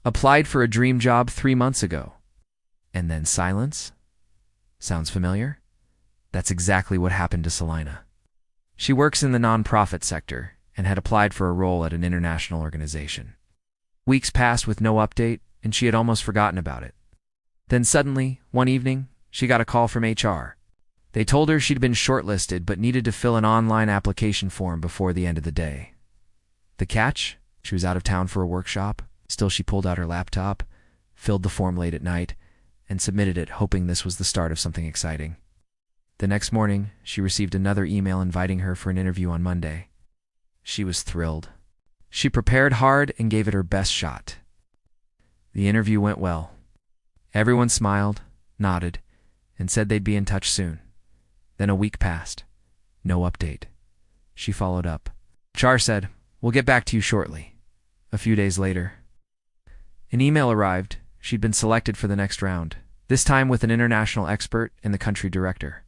Applied for a dream job 3 months ago. And then silence? Sounds familiar? That's exactly what happened to Selina. She works in the nonprofit sector and had applied for a role at an international organization. Weeks passed with no update, and she had almost forgotten about it. Then suddenly, one evening, she got a call from HR. They told her she'd been shortlisted but needed to fill an online application form before the end of the day. The catch? She was out of town for a workshop. Still, she pulled out her laptop, filled the form late at night, and submitted it, hoping this was the start of something exciting. The next morning, she received another email inviting her for an interview on Monday. She was thrilled. She prepared hard and gave it her best shot. The interview went well. Everyone smiled, nodded, and said they'd be in touch soon. Then a week passed. No update. She followed up. HR said, "We'll get back to you shortly." A few days later, an email arrived. She'd been selected for the next round, this time with an international expert and the country director.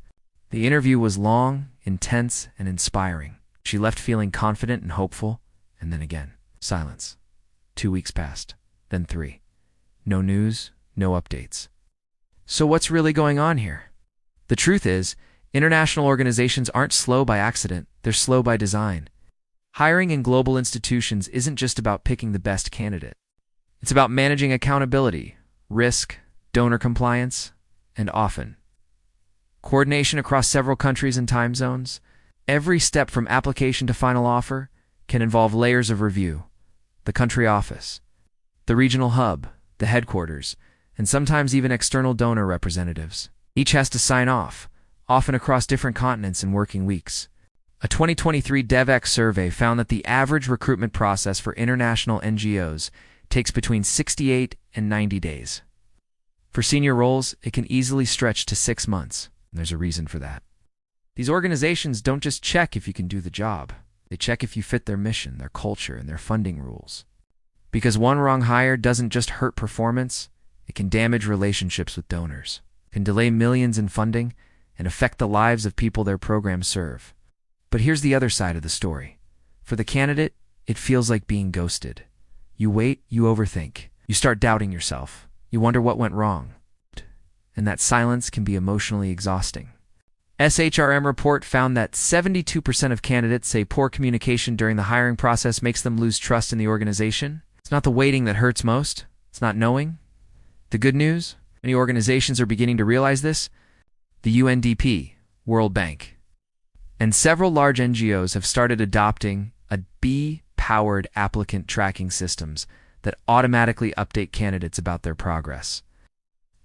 The interview was long, intense, and inspiring. She left feeling confident and hopeful, and then again, silence. 2 weeks passed, then 3. No news, no updates. So what's really going on here? The truth is, international organizations aren't slow by accident, they're slow by design. Hiring in global institutions isn't just about picking the best candidate. It's about managing accountability, risk, donor compliance, and often coordination across several countries and time zones. Every step from application to final offer can involve layers of review: the country office, the regional hub, the headquarters, and sometimes even external donor representatives. Each has to sign off, often across different continents in working weeks. A 2023 DevX survey found that the average recruitment process for international NGOs takes between 68 and 90 days. For senior roles, it can easily stretch to 6 months. And there's a reason for that. These organizations don't just check if you can do the job. They check if you fit their mission, their culture, and their funding rules. Because one wrong hire doesn't just hurt performance, it can damage relationships with donors, can delay millions in funding, and affect the lives of people their programs serve. But here's the other side of the story. For the candidate, it feels like being ghosted. You wait, you overthink, you start doubting yourself, you wonder what went wrong. And that silence can be emotionally exhausting. SHRM report found that 72% of candidates say poor communication during the hiring process makes them lose trust in the organization. It's not the waiting that hurts most. It's not knowing. The good news, many organizations are beginning to realize this. The UNDP, World Bank, and several large NGOs have started adopting B-powered applicant tracking systems that automatically update candidates about their progress.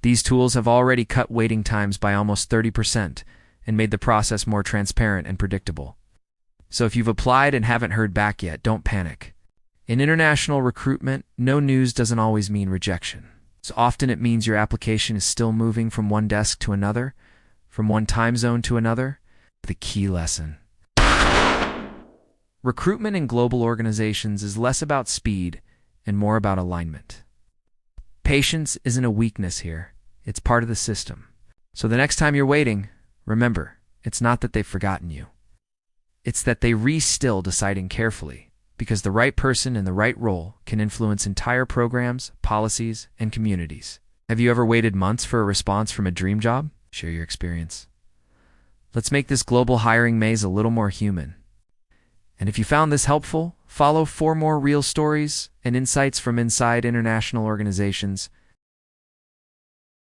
These tools have already cut waiting times by almost 30% and made the process more transparent and predictable. So if you've applied and haven't heard back yet, don't panic. In international recruitment, no news doesn't always mean rejection. So often it means your application is still moving from one desk to another, from one time zone to another. The key lesson. Recruitment in global organizations is less about speed and more about alignment. Patience isn't a weakness here. It's part of the system. So the next time you're waiting, remember, it's not that they've forgotten you. It's that they still deciding carefully, because the right person in the right role can influence entire programs, policies, and communities. Have you ever waited months for a response from a dream job? Share your experience. Let's make this global hiring maze a little more human. And if you found this helpful, follow 4 more real stories and insights from inside international organizations.